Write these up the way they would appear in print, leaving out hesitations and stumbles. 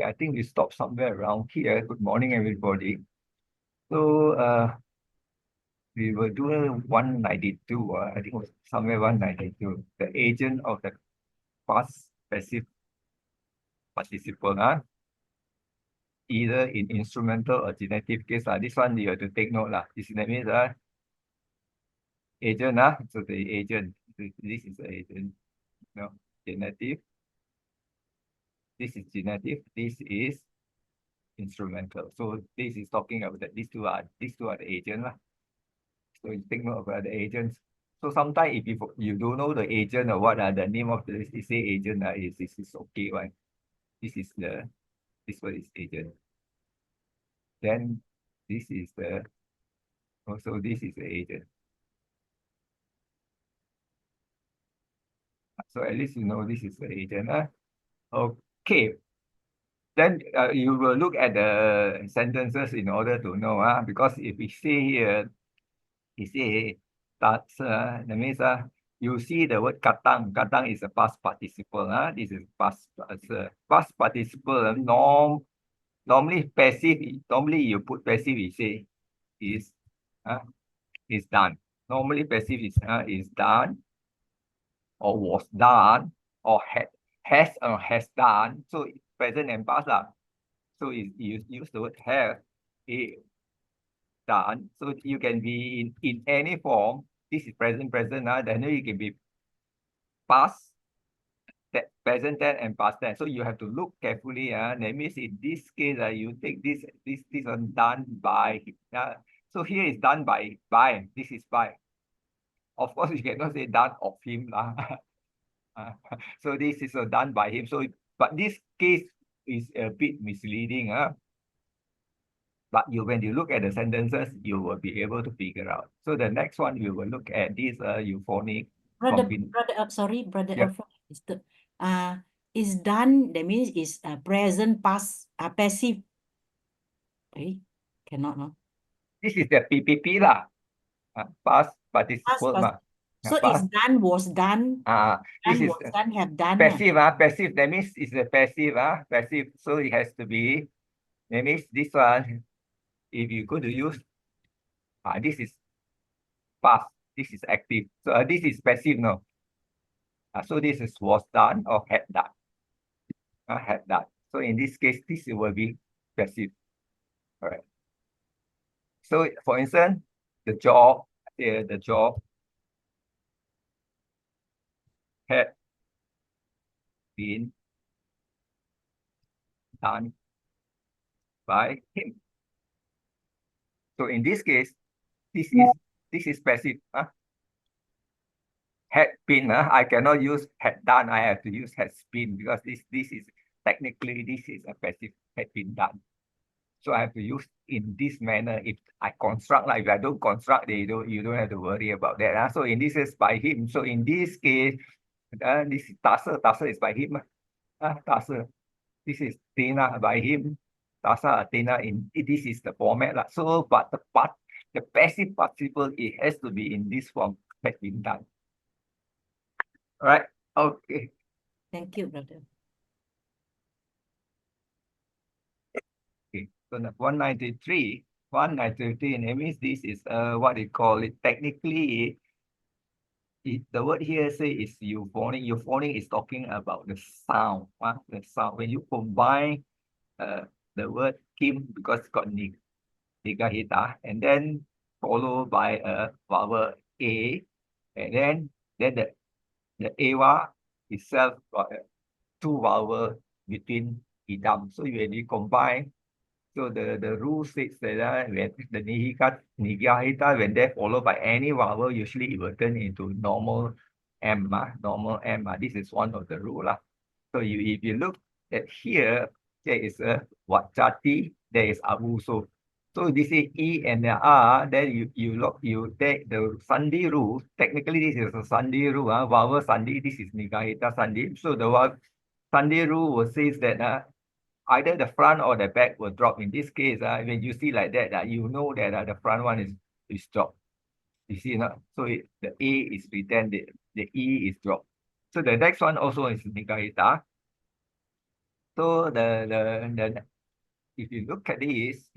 I think we stopped somewhere around here. Good morning, everybody. So we were doing 192. I think it was somewhere 192. The agent of the past passive participle, either in instrumental or genitive case. This one you have to take note. That means agent. So the agent, this is the agent. No, genitive. This is genitive. This is instrumental. So this is talking about that these two are the agent. So you take note about the agents. So sometimes if you don't know the agent or what the name of the say agent this is okay, right? This one is agent. Then this is also this is the agent. So at least you know this is the agent. Okay. Then you will look at the sentences in order to know, because if we say here, he say that means you see the word katang. Katang is a past participle. This is past participle. Normally passive. Normally you put passive. You say is done. Normally passive is done, or was done, or has or has done. So present and past lah. So you use the word have, done. So you can be in any form. This is present. Then you can be past, present tense, and past tense. So you have to look carefully. That means in this case, you take this one done by. So here is done by. This is by. Of course, you cannot say done of him. So this is done by him. So, but this case is a bit misleading. But when you look at the sentences, you will be able to figure out. So the next one, we will look at this euphonic. Brother, Alfred, is done, that means is present past passive. Okay, cannot, no? This is the PPP lah. Past participle. So it's done, was done. This is was done, have done. Passive. Passive. That means it's a passive. Passive. So it has to be. That means this one. If you go to use, this is past. This is active. So this is passive. No. So this is was done or had done. Had done. So in this case, this will be passive. All right. So for instance, the job had been done by him. So in this case, this is passive. Had been. I cannot use had done. I have to use has been, because this is technically this is a passive, had been done. So I have to use in this manner. If I construct, if I don't construct, you don't have to worry about that. So in this is by him. So in this case, this is Tasa is by him. Tasa. This is Tina by him. Tasa, Tina. This is the format. So, but the passive participle, it has to be in this form, has been done. All right. Okay. Thank you, brother. Okay. So 193, that means this is what they call it. Technically, the word here say is euphonic. Euphonic is talking about the sound. The sound. When you combine the word Kim, because it's got nigahita, and then followed by a vowel A, and then the Ewa itself got two vowels between idam. So when you combine, so the rule states that when the nigahita, when they're followed by any vowel, usually it will turn into normal M. Normal M. This is one of the rule. So if you look at here, there is a wachati, there is abuso. So this is E and the R, then you take the sandhi rule. Technically, this is a sandhi rule. Vowel sandhi, this is nigahita sandhi. So the sandhi rule will say that either the front or the back will drop. In this case, when you see like that, you know that the front one is dropped. You see, so the A is retained, the E is dropped. So the next one also is nigahita. So if you look at this,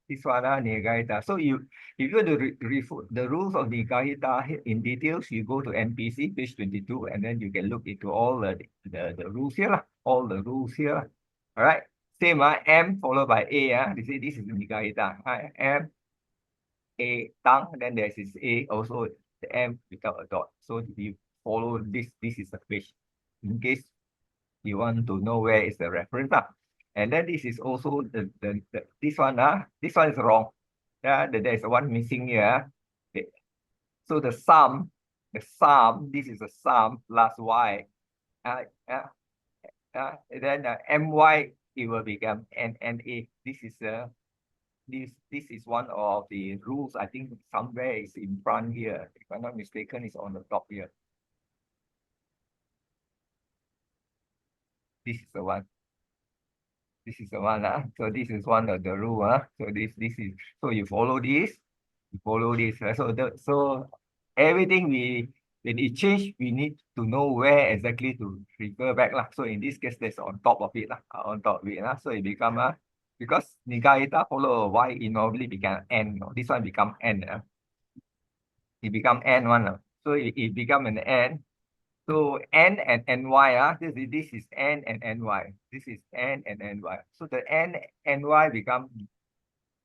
this one Nigahita. So if you want to refer the rules of Nigahita in details, you go to NPC page 22, and then you can look into all the rules here, all the rules here. All right. Same M followed by A. This is Nigahita. M A tang, then there's this A also the M without a dot. So if you follow this is the page in case you want to know where is the reference. And then this is also this one is wrong. There's one missing here. So the sum, this is a sum plus y. Then my it will become NNA. This is one of the rules. I think somewhere is in front here. If I'm not mistaken, it's on the top here. This is the one. This is the one. So this is one of the rule. So this is, so you follow this. So everything when it change, we need to know where exactly to refer back. So in this case, that's on top of it. On top of it. So it become because Nigahita follow y, it normally become n. This one become n. It become n one. So it become an n. So n and ny, this is n and ny. This is n and ny. So the n and y become,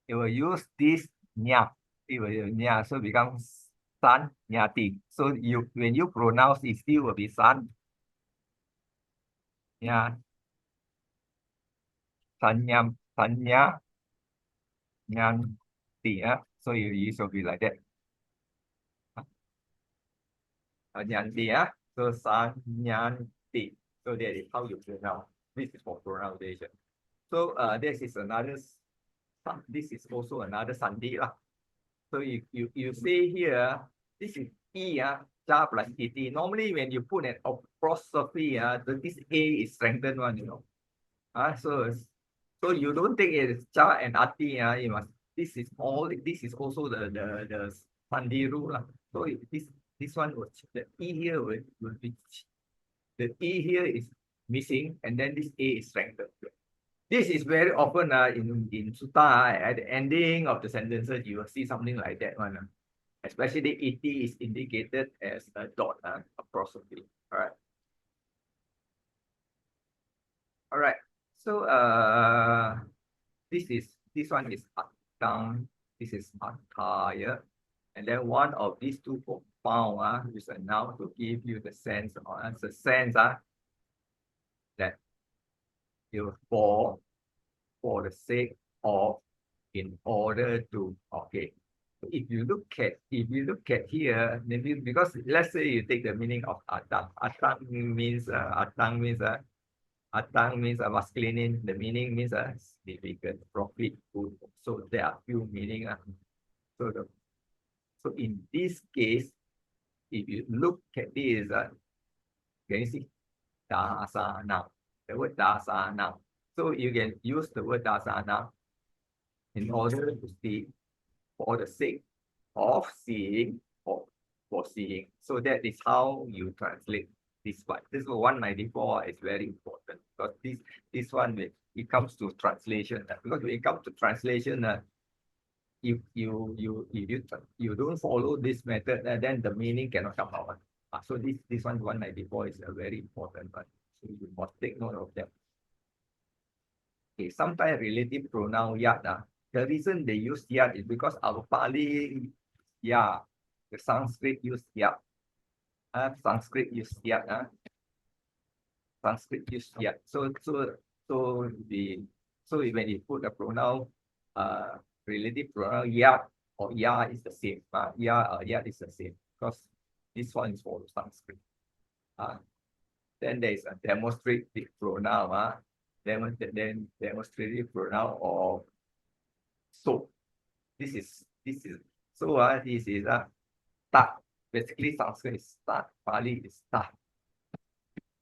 it will use this nya. It will use nya. So becomes san nyati. So when you pronounce it, still will be san. Yeah. Sanyam, sanya, nyanti. So you should be like that. Nyanti. So sanyanti. So that is how you pronounce. This is for pronunciation. So this is another. This is also another sandhi. So you see here, this is E, ja plus ET. Normally when you put an apostrophe, this A is strengthened one, So you don't think it is ja and ati, you must, this is also the sandhi rule. So this one was, the E here will be, the E here is missing, and then this A is strengthened. This is very often in sutta, at the ending of the sentences, you will see something like that one. Especially ET is indicated as a dot, apostrophe. All right. All right. So this one is atang, this is attire, and then one of these two compound is a noun to give you the sense, that you for the sake of, in order to, okay. If you look at here, maybe because let's say you take the meaning of atang. Atang means a masculine. The meaning means significant, profit, good. So there are few meaning. So in this case, if you look at this, can you see dasana? The word dasana. So you can use the word dasana in order to see for the sake of seeing or for seeing. So that is how you translate this one. This 194 is very important because this one, when it comes to translation, because when it comes to translation, if you don't follow this method, then the meaning cannot come out. So this one 194 is a very important one. So you must take note of that. Okay, sometimes relative pronoun yat. The reason they use yat is because our Pali, the Sanskrit use yat. Sanskrit use yat. Sanskrit use yat. So when you put a pronoun, relative pronoun yat or ya is the same. Ya or yat is the same because this one is for Sanskrit. Then there is a demonstrative pronoun. Then demonstrative pronoun of so. This is so. This is ta. Basically, Sanskrit is ta. Pali is ta.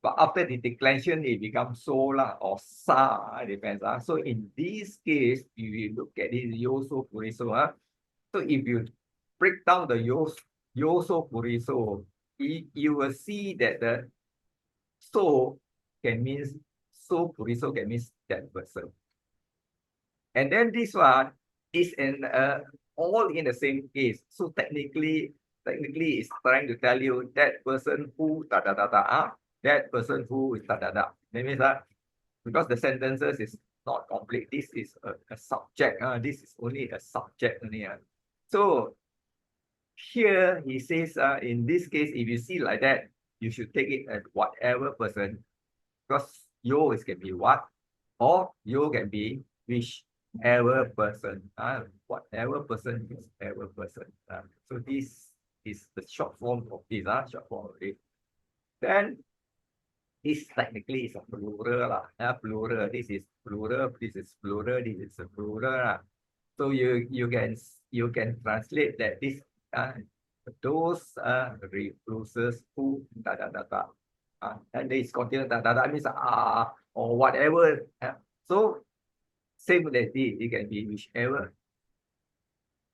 But after the declension, it becomes so or sa. Depends. So in this case, if you look at it, yoso puriso. So if you break down the yoso puriso, you will see that the so can mean so means that person. And then this one is all in the same case. So technically it's trying to tell you that person who that person who is That means that because the sentences is not complete. This is a subject. This is only a subject only. So here he says, in this case, if you see like that, you should take it as whatever person, because you is can be what, or you can be whichever person. Whatever person, whichever person. So this is the short form of this. Short form of this. Then this technically is a plural lah. Plural. This is plural. This is plural. This is a plural. So you can translate that this those recluses who and this continue that means or whatever. So same as this, it can be whichever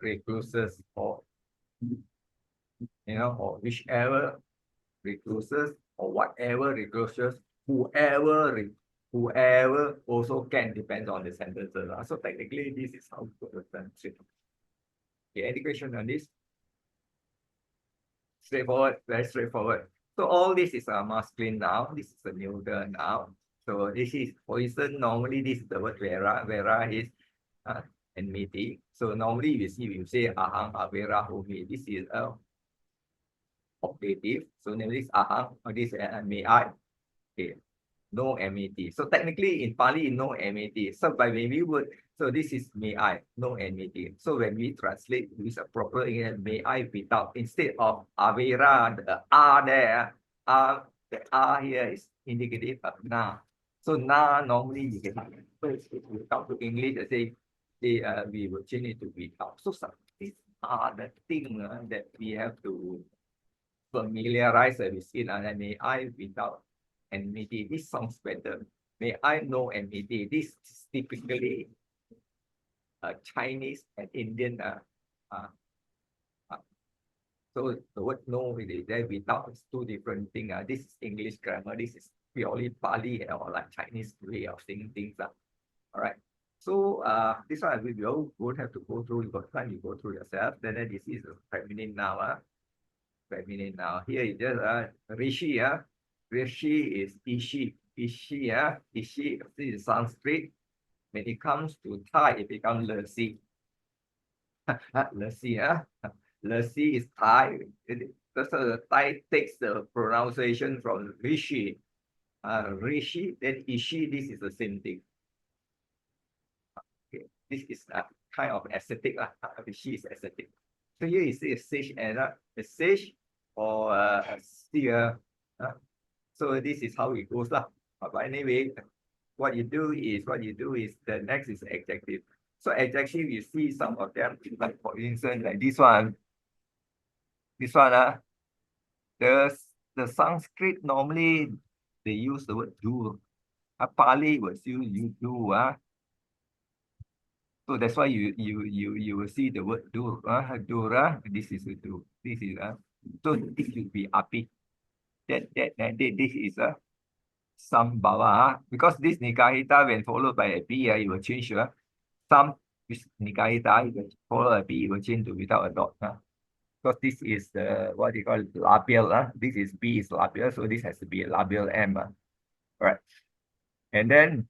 recluses or or whichever recluses or whatever recluses, whoever also can, depends on the sentences. So technically this is how to translate. Okay, any question on this? Straightforward, very straightforward. So all this is a masculine noun. This is a neuter noun. So this is, for instance, normally this is the word vera. Vera is enmity. So normally you say ahang, avera, humi. This is a optative. So namely this ahang, or this may I. Okay. No enmity. So technically in Pali, no enmity. So by maybe word, so this is may I, no enmity. So when we translate with a proper English, may I without, instead of avera, the R there, the R here is indicative of na. So na normally you can first if you come to English, they say we will change it to without. So these are the things that we have to familiarize with it. And may I without enmity. This sounds better. May I know enmity. This is typically Chinese and Indian. So the word no is there without is two different things. This is English grammar. This is purely Pali or like Chinese way of saying things. All right. So this one we won't have to go through. You got time, you go through yourself. Then this is a feminine now. Feminine now. Here is just Rishi. Rishi is Ishi. Ishi, Ishi, this is Sanskrit. When it comes to Thai, it becomes Lersi. Lersi, Lersi is Thai. The Thai takes the pronunciation from Rishi. Rishi, then Ishi, this is the same thing. Okay. This is kind of aesthetic. Rishi is aesthetic. So here you see a sage and a sage or a seer. So this is how it goes. But anyway, what you do is the next is adjective. So adjective, you see some of them, like for instance, like this one. This one, the Sanskrit normally they use the word do. Pali was you do. So that's why you will see the word do. Dura. This is a do. This is so this should be api. This is a Sambhava, because this Nikahita when followed by a B, it will change. Some with Nikahita, it will follow a B, it will change to without a dot. Because this is the what you call labial. This is B is labial, so this has to be a labial M. Right. And then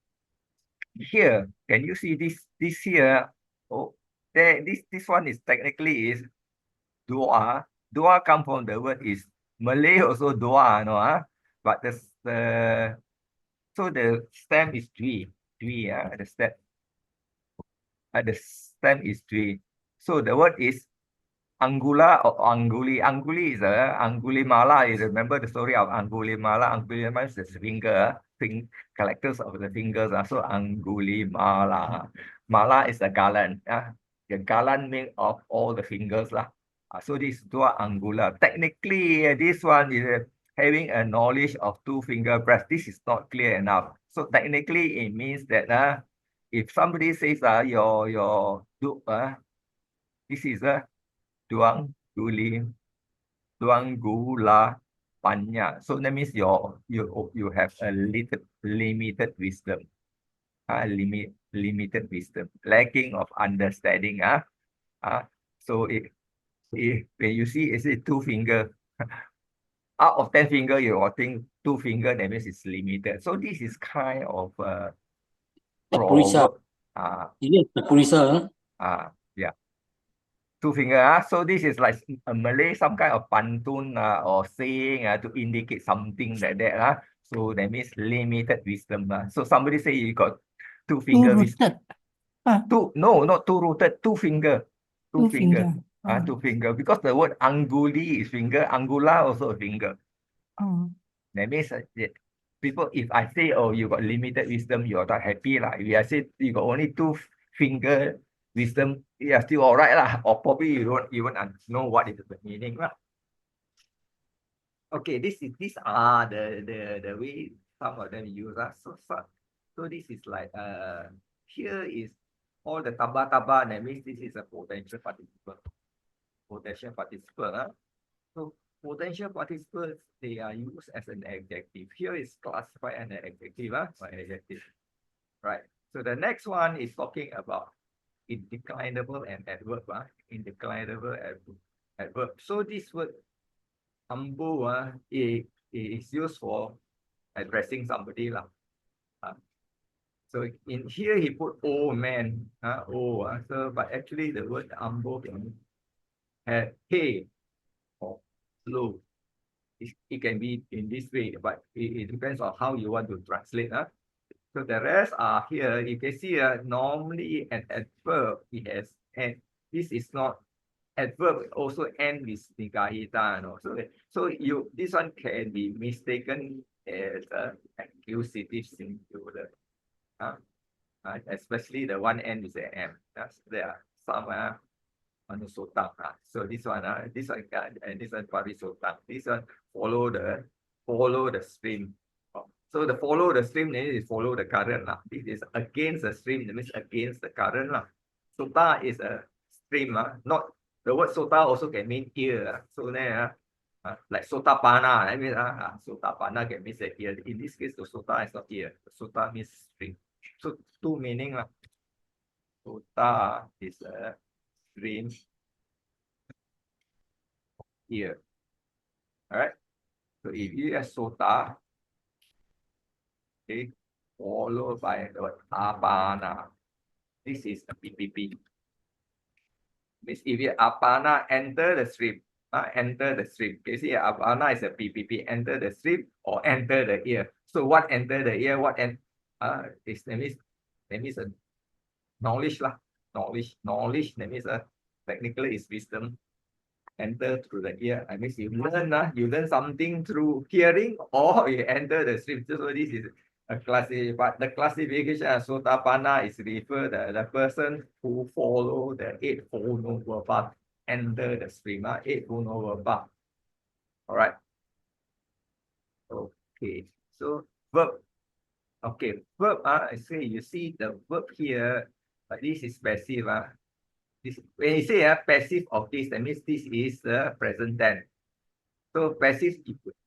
here, can you see this here? Oh, there. This one is technically is doa. Doa come from the word is Malay also doa, no? But so the stem is dwi. The stem is dwi. So the word is Anggula or Angguli. Angguli is Anggulimala. You remember the story of Anggulimala? Anggulimala is the collectors of the fingers. So Anggulimala. Mala is the garland. The garland made of all the fingers. So this is dua anggula. Technically, this one is having a knowledge of two finger breadth. This is not clear enough. So technically, it means that if somebody says this is a duang gula panya. So that means you have a little limited wisdom. Limited wisdom, lacking of understanding. So when you see it's a 2 finger, out of 10 finger, you think 2 finger, that means it's limited. So this is kind of Purisa. proverb. Yes, Purisa. Yeah. 2 finger. So this is like a Malay, some kind of pantun or saying to indicate something like that. So that means limited wisdom. So somebody say you got 2 finger wisdom. No, not two-rooted, 2 finger. 2 finger. 2 finger. Because the word anguli is finger, angula also a finger. That means people, if I say, oh, you got limited wisdom, you're not happy. If I say you got only 2 finger wisdom, you are still all right. Or probably you don't even know what is the meaning. Okay, these are the way some of them use. So this is like here is all the taba. That means this is a potential participant. Potential participant. So potential participants, they are used as an adjective. Here is classified as an adjective. By adjective. Right. So the next one is talking about indeclinable and adverb. Indeclinable adverb. So this word ambo is used for addressing somebody. So in here he put oh man. So but actually the word ambo can have hey or slow. It can be in this way, but it depends on how you want to translate. So the rest are here. You can see normally an adverb it has, and this is not adverb also end with nigahita. So this one can be mistaken as accusative singular. Especially the one end is an M. There are some manusotang. So this one and this one parisotang. This one follow the stream. So the follow the stream is follow the current. This is against the stream, that means against the current. Sota is a stream. Not the word sota also can mean ear. So there like sota pana. I mean sota pana can mean the ear. In this case, the sota is not ear. Sota means stream. So 2 meaning. Sota is a stream here. All right. So if you have sota, okay, followed by the word apana, this is a PPP. Means if you apana enter the stream, enter the stream. You see, apana is a PPP, enter the stream or enter the ear. So what enter the ear? What is that means a knowledge lah. Knowledge. That means technically is wisdom. Enter through the ear. I mean, you learn something through hearing or you enter the stream. So this is a but the classification of Sotapana is refer the person who follow the 8-fold noble path, enter the stream. 8-fold noble path. All right. Okay. So verb. Okay, verb. I say you see the verb here, but this is passive. This, when you say passive of this, that means this is the present tense. So passive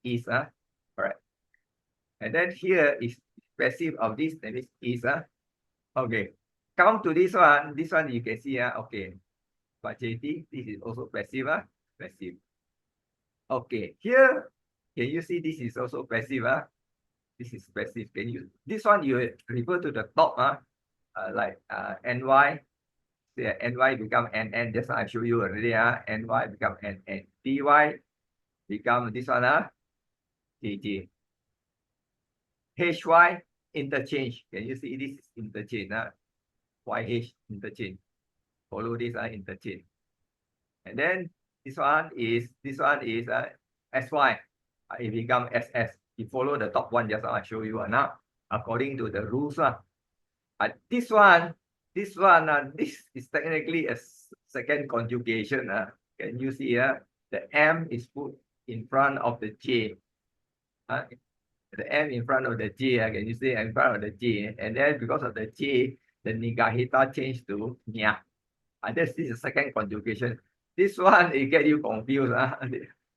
is correct. And then here is passive of this, that means is okay. Come to this one you can see okay. But JT, this is also passive. Passive. Okay, here can you see this is also passive? This is passive. This one you refer to the top like NY. Yeah, NY become NN. Just I show you already. NY become NN. DY become this one. DG. HY interchange. Can you see this is interchange? YH interchange. Follow this interchange. And then this one is SY. It become SS. You follow the top one. Just I show you now. According to the rules. This is technically a second conjugation. Can you see the M is put in front of the J. The M in front of the J. Can you see in front of the J? And then because of the J, the nigahita changed to nya. This is a second conjugation. This one it get you confused.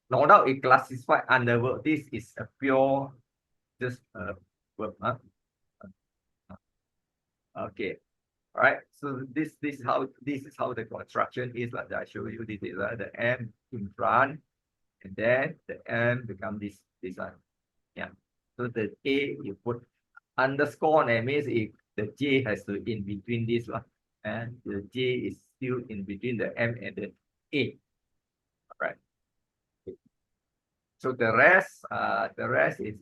No doubt it classified under verb. This is a pure just verb. Okay. All right. So this is how the construction is. Like I show you, this is the M in front, and then the M become this one. Yeah. So the A you put underscore, that means if the J has to in between this one, and the J is still in between the M and the A. All right. So the rest is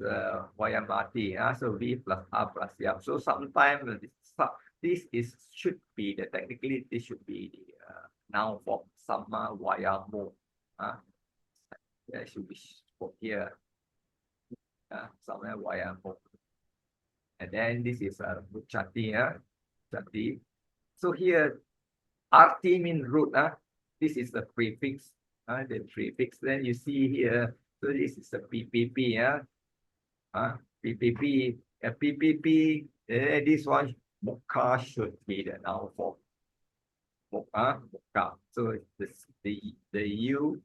wayang mati. So V plus R plus Y. So sometimes this should be technically this should be the noun form sama wayang mo. That should be here. Sama wayang mo. And then this is chati. Chati. So here RT means root. This is the prefix. The prefix. Then you see here. So this is a PPP, PPP, PPP. This one, Mocha should be the noun form. Mocha. So the U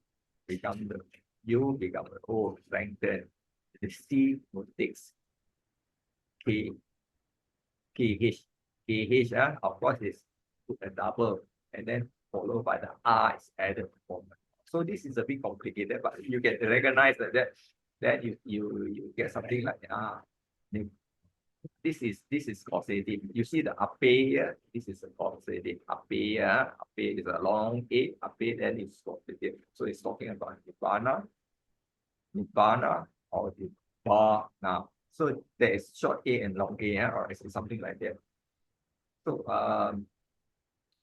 become the O strengthen. The C takes KH. Of course, is put a double and then followed by the R is added form. So this is a bit complicated, but you can recognize that you get something like this is causative. You see the ape here. This is a causative ape. Ape is a long A. Ape then it's causative. So it's talking about nibbana or nibbana. So there is short A and long A, or is something like that. So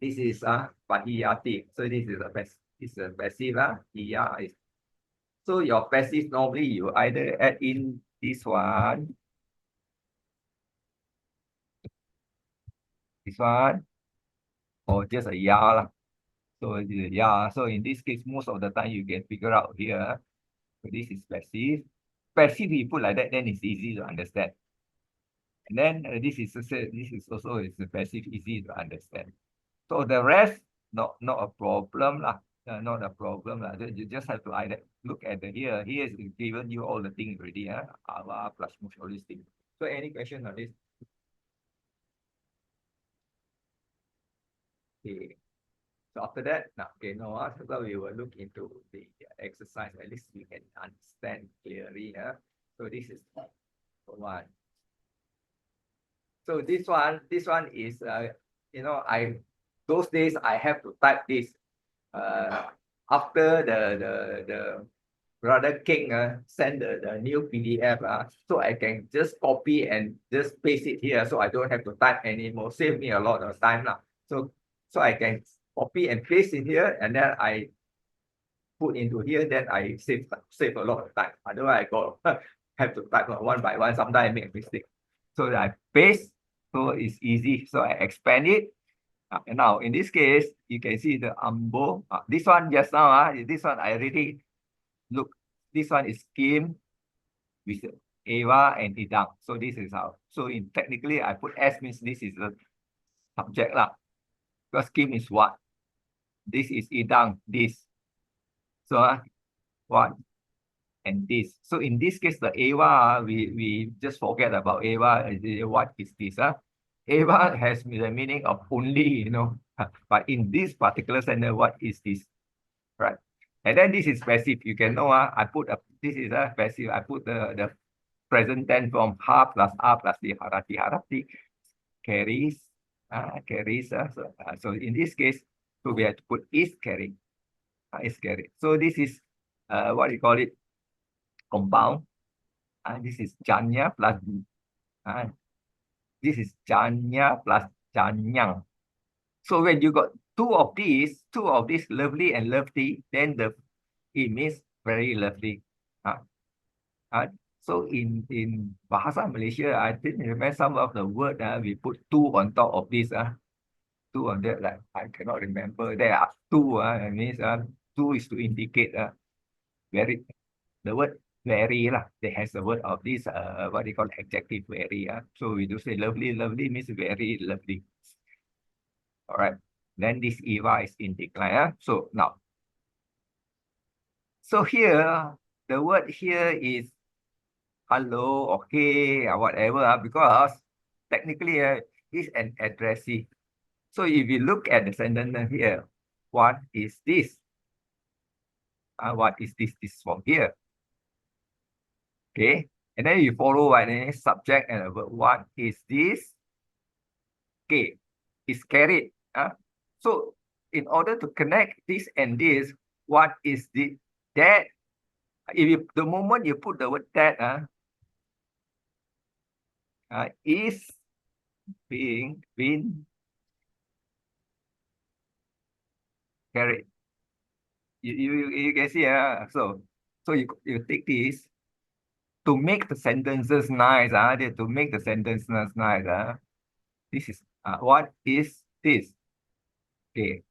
this is pahiyati. So this is a best. It's a passive. Yeah. So your passive normally you either add in this one, or just a ya. So yeah. So in this case, most of the time you can figure out here. So this is passive. Passive you put like that, then it's easy to understand. And then this is also a passive, easy to understand. So the rest not a problem lah. Not a problem. You just have to either look at here. Here is given you all the things already. Ava plus most all these things. So any question on this? Okay. So after that, so we will look into the exercise. At least we can understand clearly. So this is one. So this one is those days I have to type this. After the brother King send the new PDF, so I can just copy and just paste it here, so I don't have to type anymore. Save me a lot of time lah. So I can copy and paste it here, and then I put into here. Then I save a lot of time. Otherwise, I go have to type one by one. Sometimes I make a mistake. So I paste, so it's easy. So I expand it. And now in this case, you can see the ambo. This one just now, this one I already look. This one is scheme with Eva and Idang. So this is how. So in technically, I put S means this is the subject lah. Because scheme is what? This is Idang, this. So what? And this. So in this case, the Eva, we just forget about Eva. What is this? Eva has the meaning of only, but in this particular sentence, what is this? Right. And then this is passive. You can know, this is a passive. I put the present tense from ha plus R plus the harati. Harati carries. So in this case, so we have to put is carrying. Is carried. So this is what you call it? Compound. This is Janya plus this is Janya plus Janyang. So when you got two of these lovely and lovely, then it means very lovely. So in Bahasa Malaysia, I didn't remember some of the word we put two on top of this. Two on that, like I cannot remember. There are two. It means two is to indicate very. The word very lah. There has the word of this what they call adjective very. So we do say lovely. Lovely means very lovely. All right. Then this Eva is in decline. So now. So here the word here is hello, okay, or whatever, because technically it's an addressee. So if you look at the sentence here, what is this? What is this? This from here. Okay. And then you follow by the subject and a verb. What is this? Okay. It's carried. So in order to connect this and this, what is the that? If you, the moment you put the word that, is being carried. You can see, so you take this to make the sentences nice, to make the sentences nice, this is what is this? Okay,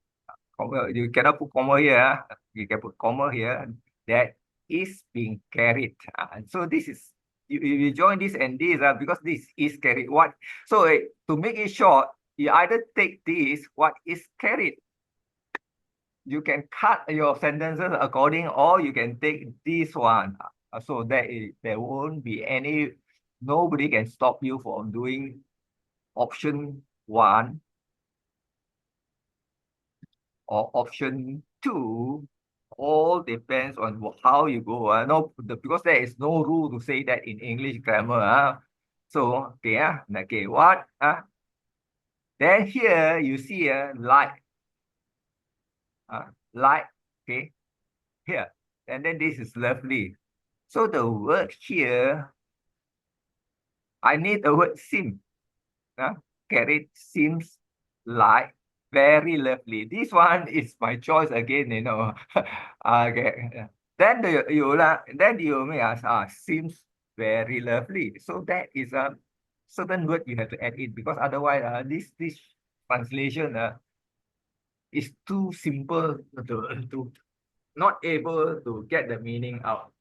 comma, you cannot put comma here, you can put comma here, that is being carried. So this is you join this and this, because this is carried. What? So to make it short, you either take this, what is carried. You can cut your sentences according, or you can take this one. So there won't be any, nobody can stop you from doing option 1 or option 2. All depends on how you go. No, because there is no rule to say that in English grammar. So okay, what? Then here you see like. Like, okay, here. And then this is lovely. So the word here, I need the word seem. Carried, seems like, very lovely. This one is my choice again, Okay. Then you may ask, seems very lovely. So that is a certain word you have to add in, because otherwise this translation is too simple to not able to get the meaning out.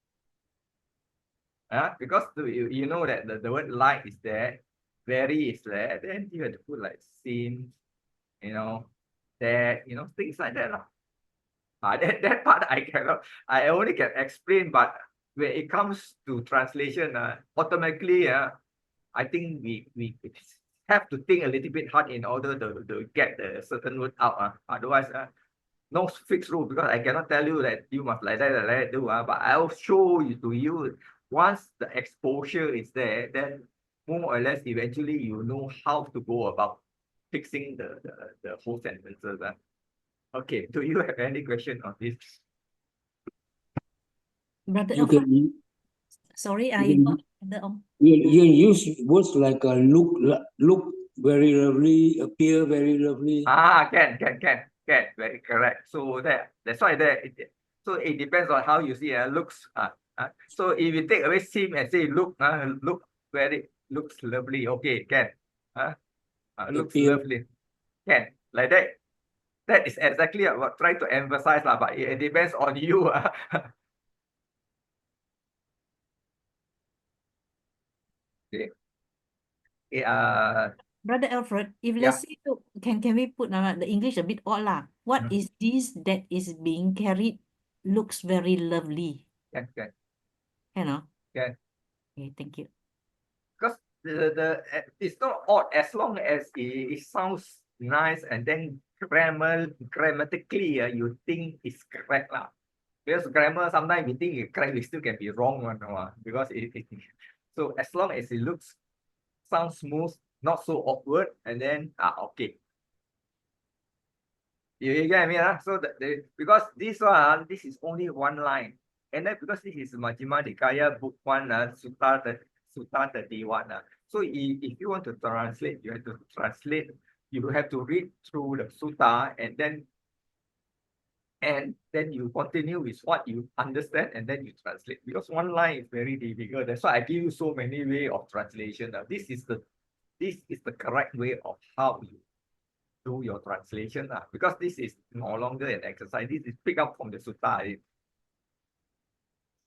Because you know that the word like is there, very is there, then you have to put like seems, that, things like that. That part I only can explain, but when it comes to translation, automatically, I think we have to think a little bit hard in order to get the certain word out. Otherwise, no fixed rule, because I cannot tell you that you must like that do. But I'll show you to you. Once the exposure is there, then more or less eventually you know how to go about fixing the whole sentences. Okay, do you have any question on this? Brother You Alfred, can sorry, you use words like look very lovely, appear very lovely. Can, very correct. So that's why so it depends on how you see looks. So if you take away seem and say look looks lovely. Okay, can. Looks Appear. lovely. Can, like that. That is exactly what trying to emphasize, but it depends on you. Okay. Brother Alfred, if let's say can we put the English a bit odd lah? What is this that is being carried? Looks very lovely. Can. Can. Can. Okay, thank you. Because it's not odd as long as it sounds nice, and then grammatically you think it's correct lah. Because grammar sometimes we think it's correct, we still can be wrong one, because so as long as it sounds smooth, not so awkward, and then okay. You get me? So because this is only one line, and then because this is Majjhima Nikaya book 1, Sutta 31. So if you want to translate, you have to translate. You have to read through the sutta, and then you continue with what you understand, and then you translate. Because one line is very difficult. That's why I give you so many ways of translation. This is the correct way of how you do your translation, because this is no longer an exercise. This is pick up from the sutta.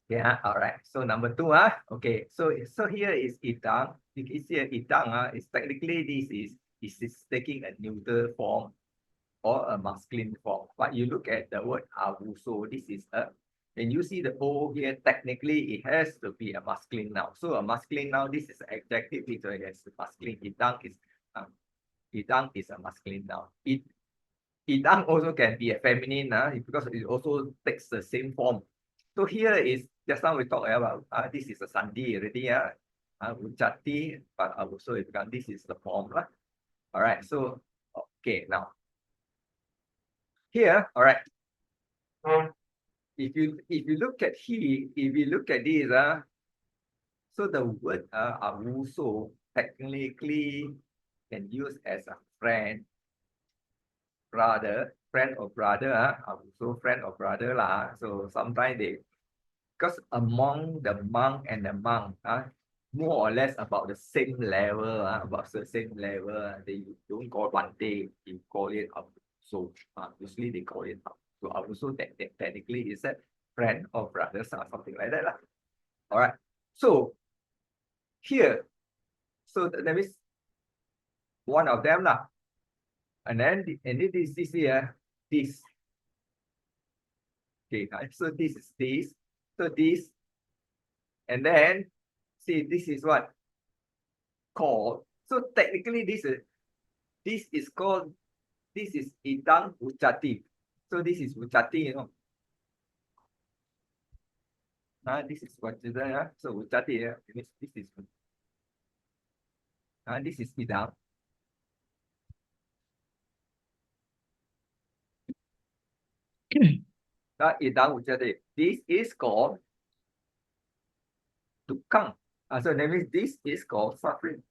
Yeah, all right. So number 2, okay. So here is idang. You can see idang, is technically this is taking a neuter form or a masculine form. But you look at the word avuso, this is a And you see the O here, technically it has to be a masculine noun. So a masculine noun, this is adjective, so yes, masculine. Idang is a masculine noun. Idang also can be a feminine because it also takes the same form. So here is, just now we talked about, this is a sandi already, Ujati, but also it becomes, this is the form. All right, so, okay, now. Here, all right. If you look at here, if you look at this, so the word avuso technically can use as a friend, brother, friend or brother, avuso friend or brother lah. So sometimes they, because among the monk and the monk, more or less about the same level, about the same level. They don't call Bante, you call it avuso. Usually they call it so avuso that technically is a friend or brothers or something like that lah. All right. So here, so that means one of them lah. And then this here, this. Okay, so this is this. So this, and then see this is what called. So technically this is called, this is idang ucati. So this is ucati, you know. This is what is there. So ucati, this is idang. Idang ucati. This is called tukang. So that means this is called suffering.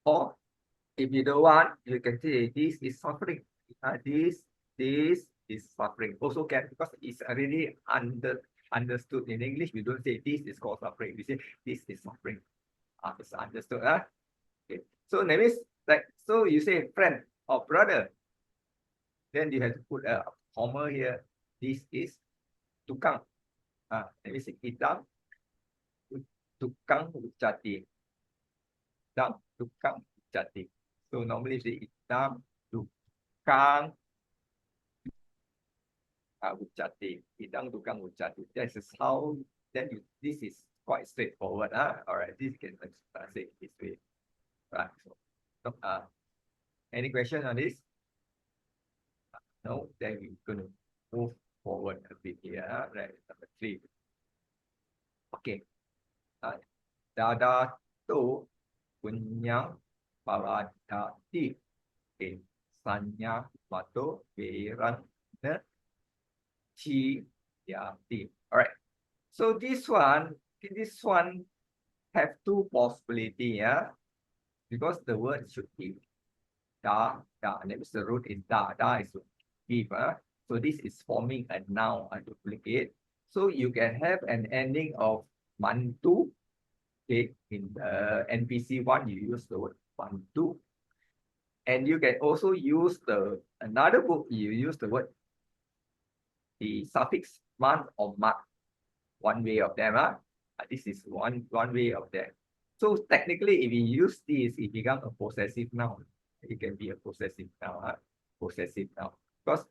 Or if you don't want, you can say this is suffering. This is suffering. Also can, because it's already understood in English. We don't say this is called suffering. We say this is suffering. It's understood. Okay. So that means like, so you say friend or brother. Then you have to put a comma here. This is tukang. That means idang tukang ucati. Tukang ucati. So normally say idang tukang ucati. Idang tukang ucati. This is how, then this is quite straightforward. All right, this can say this way. Right. So any question on this? No, then we're going to move forward a bit here. Right, number 3. Okay. Dada tu punya paradati. Okay. Sanya batu beran ne chi yati. All right. So this one have 2 possibility, because the word should be da. That means the root is da. Da is to give. So this is forming a noun, a duplicate. So you can have an ending of mantu. Okay, in the NPC 1, you use the word mantu. And you can also use another book, you use the word, the suffix man or mat. One way of them. This is one way of that. So technically, if you use this, it becomes a possessive noun. It can be a possessive noun. Possessive noun. Because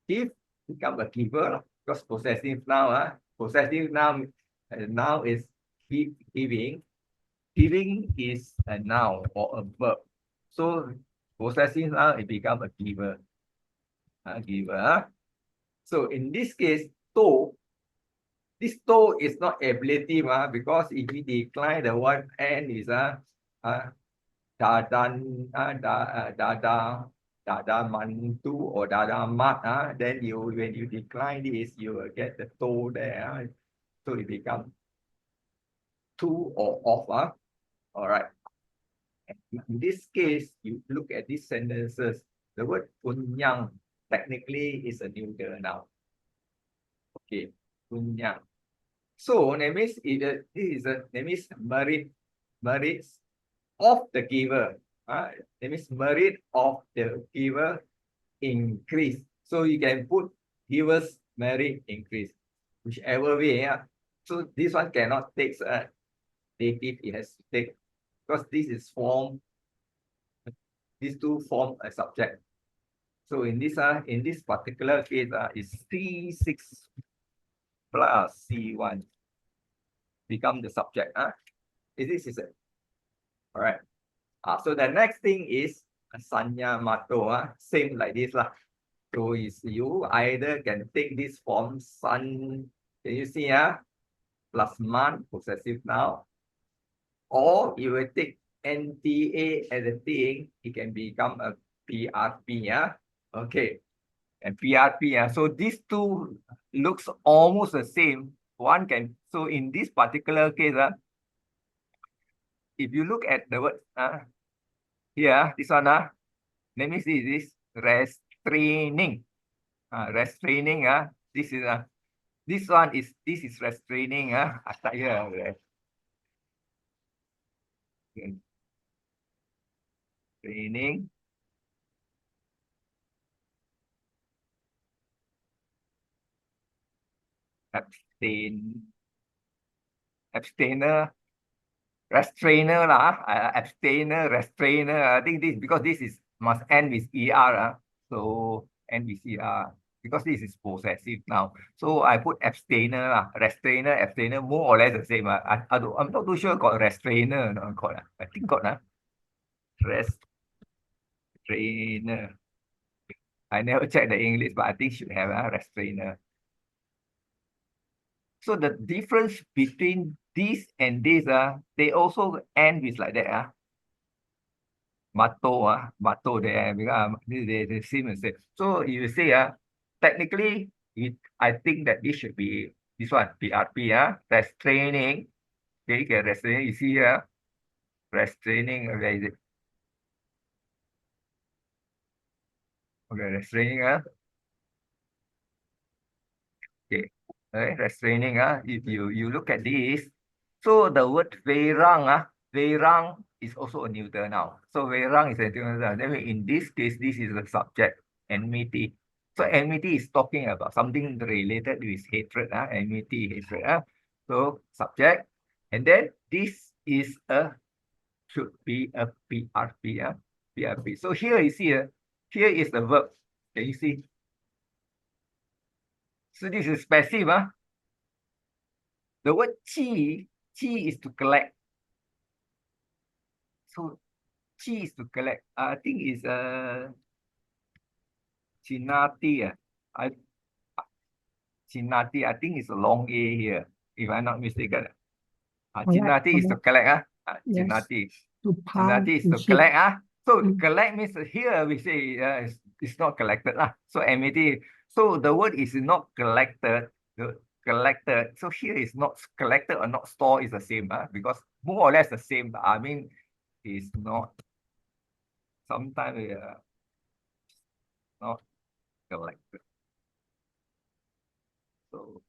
give become a giver. Because possessive noun. Possessive noun. Noun is giving. Giving is a noun or a verb. So possessive noun, it becomes a giver. Giver. So in this case, to. This to is not ablative, because if we decline the one and is dadan dada mantu or dada mat, then when you decline this, you will get the to there. So it becomes to or of. All right. In this case, you look at these sentences, the word punyang technically is a neuter noun. Okay, punyang. So that means that means merits of the giver. That means merit of the giver increase. So you can put giver's merit increase, whichever way. So this one cannot take dative, it has to take, because this is form. These two form a subject. So in this particular case, is C6. plus C1 become the subject. This is it. All right. So the next thing is sanya mato. Same like this lah. So is you either can take this form sun. Can you see? Plus man possessive noun, or you will take NTA as a thing. It can become a PRP. Okay. And PRP. So these two looks almost the same. One can, so in this particular case, if you look at the word here, this one, let me see this restraining. Restraining. This is this one is restraining. I start here. Restraining. Abstainer, restrainer lah. Abstainer, restrainer. I think this because this is must end with ER. So end with ER because this is possessive now. So I put abstainer lah. Restrainer, abstainer, more or less the same. I'm not too sure got restrainer. No, got. I think got. Restrainer. I never checked the English, but I think should have a restrainer. So the difference between this and this, they also end with like that. Mato, mato there, because they seem the same. So you say, technically, I think that this should be this one, PRP, restraining. Okay, restraining, you see here, restraining, where is it? Okay, restraining, okay, restraining, if you look at this, so the word verang, verang is also a neuter noun. So verang is a neuter noun. That means in this case, this is the subject, enmity. So enmity is talking about something related with hatred, enmity, hatred. So subject, and then this is should be a PRP, PRP. So here you see, here is the verb. Can you see? So this is passive, The word chi is to collect. So chi is to collect. I think is chinati. Chinati, I think it's a long A here, if I'm not mistaken. Chinati is to collect. Yes. Chinati. To pound Chinati is to to ship. collect. So collect means here we say it's not collected. So MAT. So the word is not collected. Collected. So here is not collected or not stored is the same, because more or less the same. I mean, it's not. Sometimes not collected. So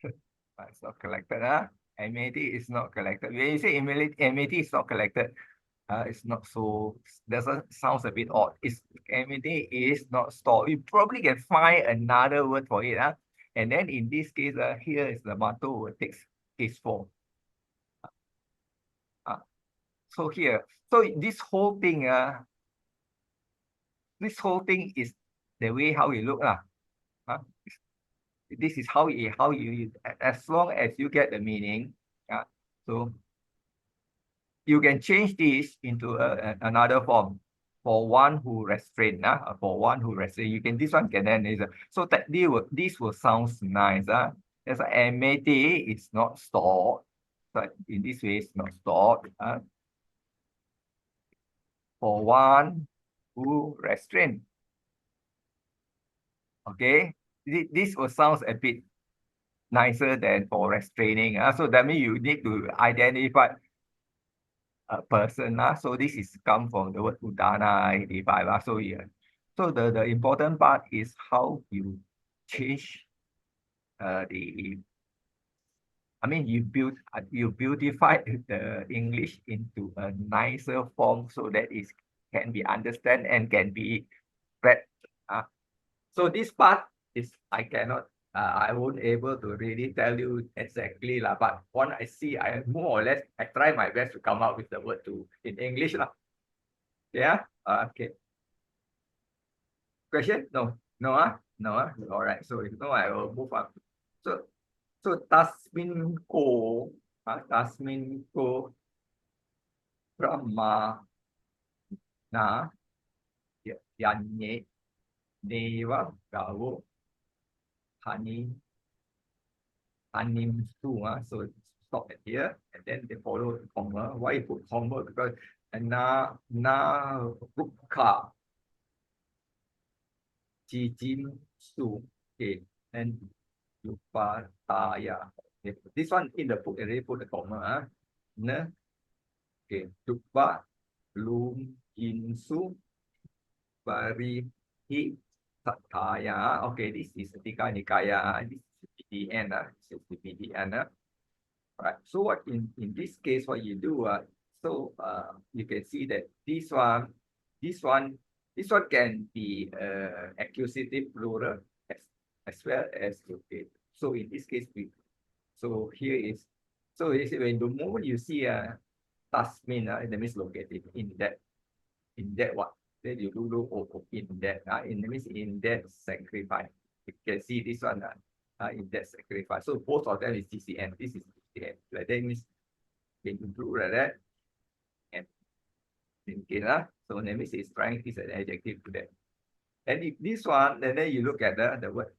it's not collected. MAT is not collected. When you say MAT is not collected, it's not so, doesn't sounds a bit odd. It's MAT is not stored. We probably can find another word for it. And then in this case, here is the mato word takes case form. So here, so this whole thing is the way how you look. This is how you as long as you get the meaning. So you can change this into another form. For one who restrain, for one who restrain, you can, this one can then is so that this will sound nice. As a MAT is not stored, but in this way it's not stored. For one who restrain. Okay, this will sound a bit nicer than for restraining. So that means you need to identify a person. So this is come from the word udana 85. So yeah. So the important part is how you change you beautify the English into a nicer form so that it can be understood and can be read. So this part is I won't able to really tell you exactly but when I see, I more or less I try my best to come up with the word in English Yeah. Okay. Question? No. No. No. All right. So if no, I will move on. So tasmin ko, tasmin ko Brahma na yanye deva gawo hani animsu. So stop at here and then they follow the comma. Why you put comma? Because na rukha jijin su. Okay, and Yupataya. Okay. This one in the book already put the comma. Ne. Okay. Yupa lum insu bari hi sataya. Okay, this is Tika Nikaya. This is PDN. This is the PDN. Right. So what in this case, what you do, you can see that this one can be accusative plural as well as locative. So in this case, so here is, so when the moment you see a tasmin, that means locative in that what, then you do in that, in that sacrifice. You can see this one in that sacrifice. So both of them is TCN. This is TCN. Like that means can include like that and okay, so that means it's trying is an adjective to that. And if this one, then you look at the word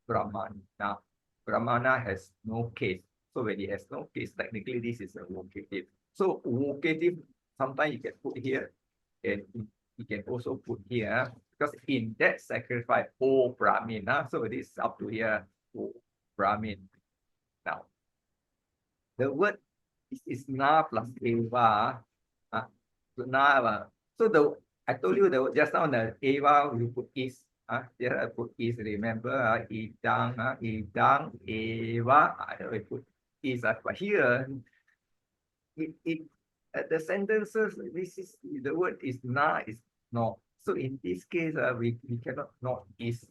Brahman. Now, Brahmana has no case. So when it has no case, technically this is a vocative. So vocative, sometimes you can put here, and you can also put here, because in that sacrifice, O Brahmin. So this is up to here, O Brahmin. Now, the word is na plus eva. Na. So I told you just now the eva you put is. Here I put is, remember, idang, eva, I put is, but here, the sentences, this is, the word is na, is not. So in this case, we cannot not is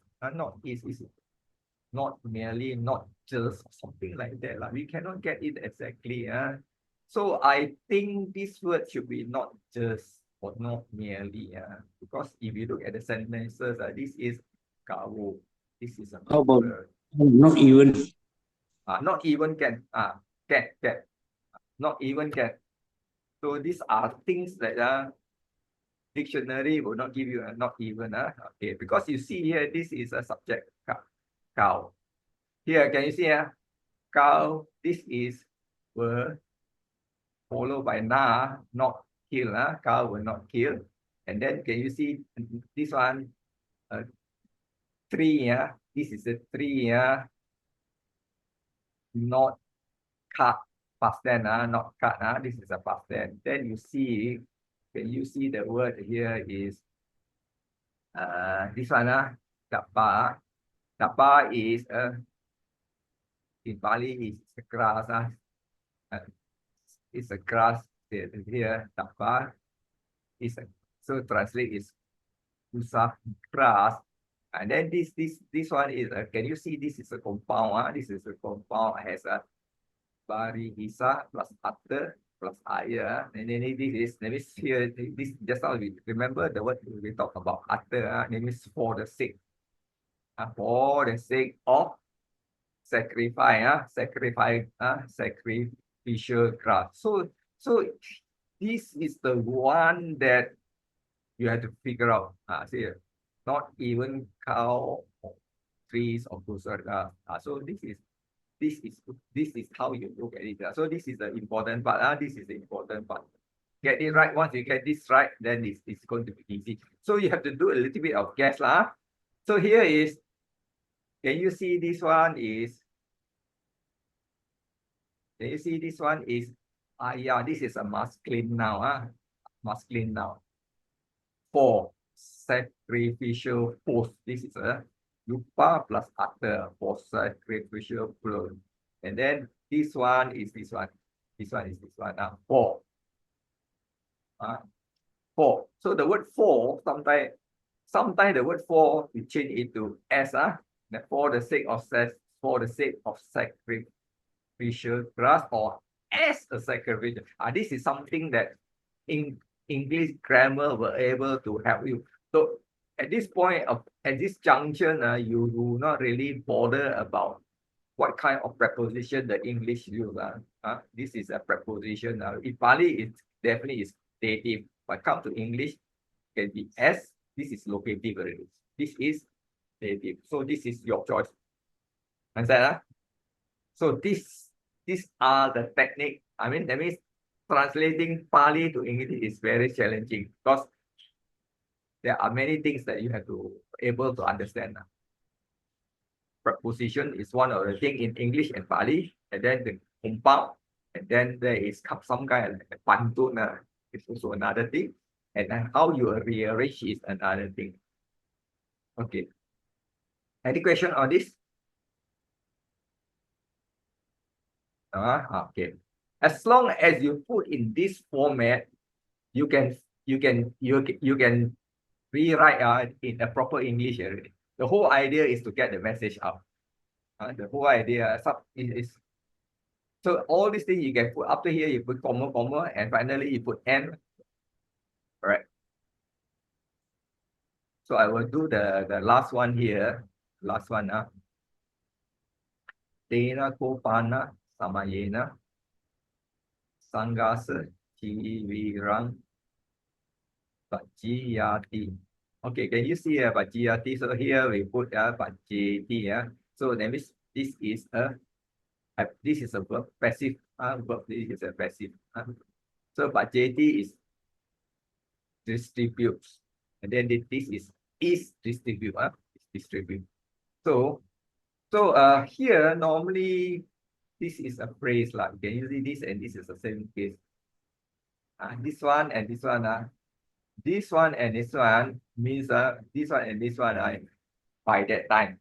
not merely, not just, something like that. We cannot get it exactly. So I think this word should be not just or not merely. Because if you look at the sentences, this is kawo. This is a How about word. not even? Not even can. Can. Not even can. So these are things that dictionary will not give you a not even. Okay, because you see here, this is a subject, cow. Here, can you see cow? This is word followed by na, not kill. Cow will not kill. And then can you see this one? Tree. This is a tree. Not cut. Past tense. Not cut. This is a past tense. Then you see. Can you see the word here is this one? Dapa. Dapa is in Pali is a grass. It's a grass here. Dapa is so translate is usah grass. And then this one is can you see this is a compound? This is a compound has a barihisa plus ater plus air. And then this is, let me see here, this just now we remember the word we talk about ater. That means for the sake. For the sake of sacrifice, sacrificial grass. So this is the one that you have to figure out. See, not even cow, trees, or those. So this is how you look at it. So this is the important part. This is the important part. Get it right. Once you get this right, then it's going to be easy. So you have to do a little bit of guess. So here is, can you see this one is, can you see this one is, yeah, this is a masculine now. Masculine now. For sacrificial force. This is a yupa plus ater for sacrificial plural. And then this one is this one. This one is this one. For. For. So the word for, sometimes the word for we change it to as. For the sake of sacrificial grass, or as a sacrificial. This is something that in English grammar were able to help you. So at this point at this junction, you do not really bother about what kind of preposition the English use. This is a preposition. In Pali, it definitely is dative. But come to English, can be S. This is locative already. This is dative. So this is your choice. Understand? So these are the technique. I mean, that means translating Pali to English is very challenging because there are many things that you have to able to understand. Preposition is one of the thing in English and Pali, and then the compound, and then there is some kind of like pantun, is also another thing, and then how you rearrange is another thing. Okay. Any question on this? Okay. As long as you put in this format, you can rewrite in a proper English already. The whole idea is to get the message out. The whole idea is so all these things you can put after here, you put comma, and finally you put N. All right. So I will do the last one here. Last one. Tena kopana samayena sangasa civirang bajiyati. Okay, can you see bajiyati? So here we put bajiyati. So that means this is a verb, passive verb. This is a passive. So bajiyati is distributes, and then this is distribute. Distribute. So here normally this is a phrase like you can use this, and this is the same case. This one and this one. This one and this one means this one and this one by that time.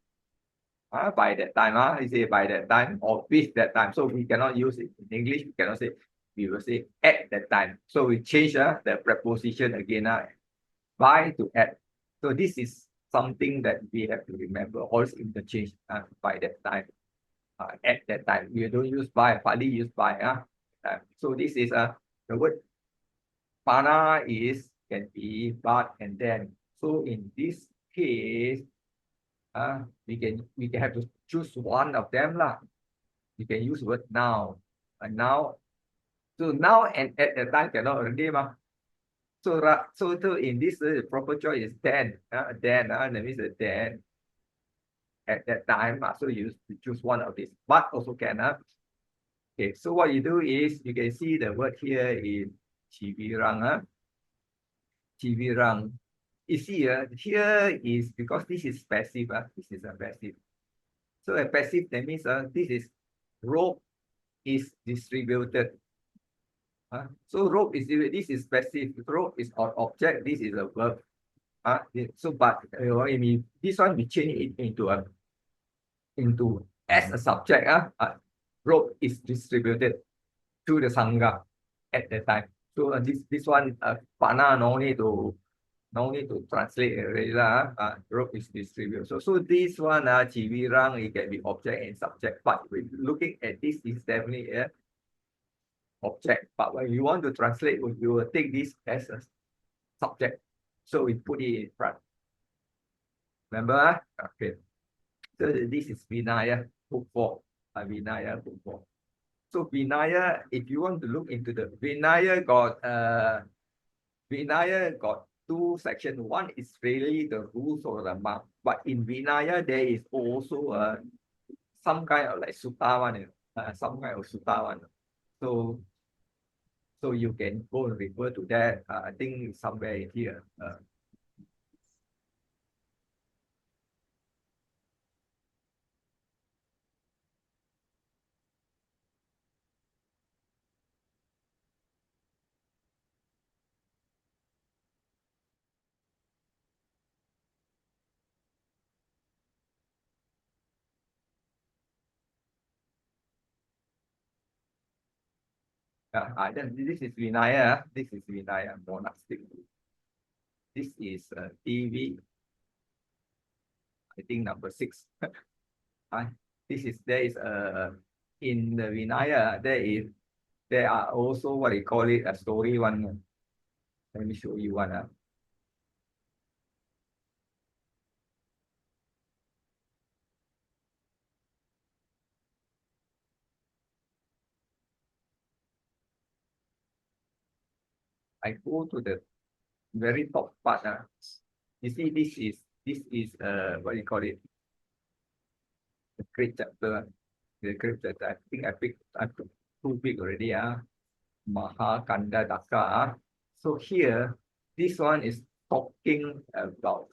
By that time, you say by that time or with that time. So we cannot use it in English. We cannot say, we will say at that time. So we change the preposition again, by to at. So this is something that we have to remember. Always interchange by that time, at that time. We don't use by, partly use by. So this is the word pana is can be but and then. So in this case, we can have to choose one of them lah. You can use word now. Now, so now and at the time cannot already mah. So in this proper choice is then. Then that means then at that time. So you choose one of these. But also can. Okay, so what you do is you can see the word here is civirang. Civirang. You see here is because this is passive. This is a passive. So a passive, that means this is rope is distributed. So rope is, this is passive. Rope is an object. This is a verb. So but I mean this one we change it into as a subject. Rope is distributed to the sangha at that time. So this one pana no need to translate already lah. Rope is distributed. So this one civirang, it can be object and subject. But when looking at this is definitely a object. But when you want to translate, you will take this as a subject. So we put it in front. Remember? Okay. So this is Vinaya book 4. Vinaya book 4. So Vinaya, if you want to look into the Vinaya got two sections. One is really the rules or the mark. But in Vinaya, there is also some kind of like sutta one, some kind of sutta one. So you can go and refer to that. I think somewhere in here. This is Vinaya. This is Vinaya monastic. This is TV. I think number 6. There is in the Vinaya there are also what they call it a story one. Let me show you one. I go to the very top part. You see, this is what do you call it? The great chapter. The great chapter. I think I took too big already. Mahakanda Daka. So here, this one is talking about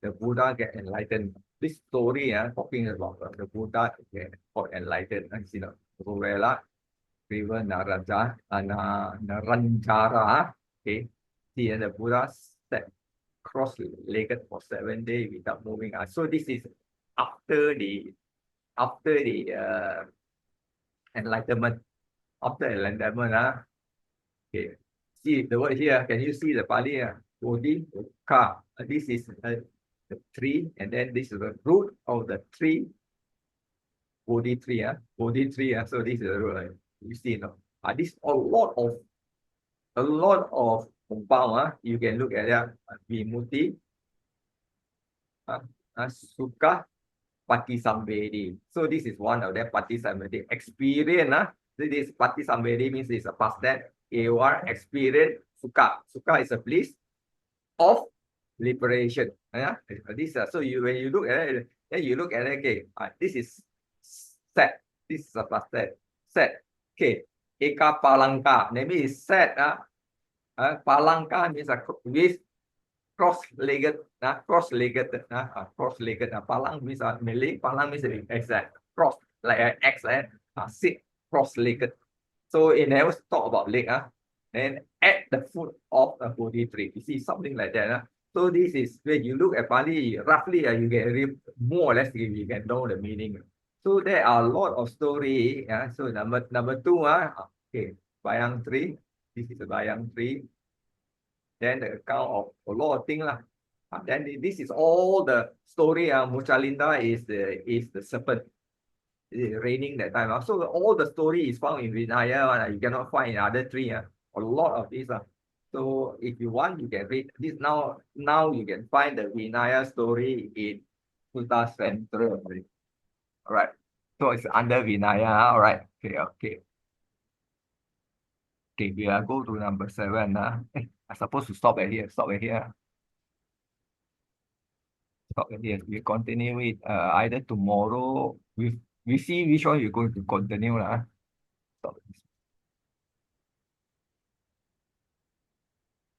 the Buddha get enlightened. This story talking about the Buddha get enlightened. You know, Ruvela, River Naranjara. Okay. See, and the Buddha sat cross-legged for 7 days without moving. So this is after the enlightenment. After enlightenment. Okay. See the word here. Can you see the pali? Bodhi, ka. This is the tree, and then this is the root of the tree. Bodhi tree. Bodhi tree. So this is the root. You see, no? This a lot of compound. You can look at that. Vimutti, Sukha, Patisambhedi. So this is one of them. Patisambhedi experience. This Patisambhedi means it's a past tense. AOR experience Sukha. Sukha is a bliss of liberation. This so when you look at it, then you look at it. Okay, this is set. This is a past tense. Set. Okay. Eka palangka. That means set. Palangka means with cross-legged. Cross-legged. Cross-legged. Palang means Malay. Palang means exact cross like an X. Sit cross-legged. So it never talk about leg. Then at the foot of the Bodhi tree. You see something like that. So this is when you look at Pali, roughly you get more or less you can know the meaning. So there are a lot of story. So number two. Okay, bayang tree. This is a bayang tree. Then the account of a lot of things. Then this is all the story. Muchalinda is the serpent. Raining that time. So all the story is found in Vinaya. You cannot find in other three. A lot of these. So if you want, you can read this now. Now you can find the Vinaya story in Sutta Central. All right. So it's under Vinaya. All right. Okay. Okay, we are go to number 7. I'm supposed to stop at here. Stop at here. We continue it either tomorrow. We see which one you're going to continue. Stop.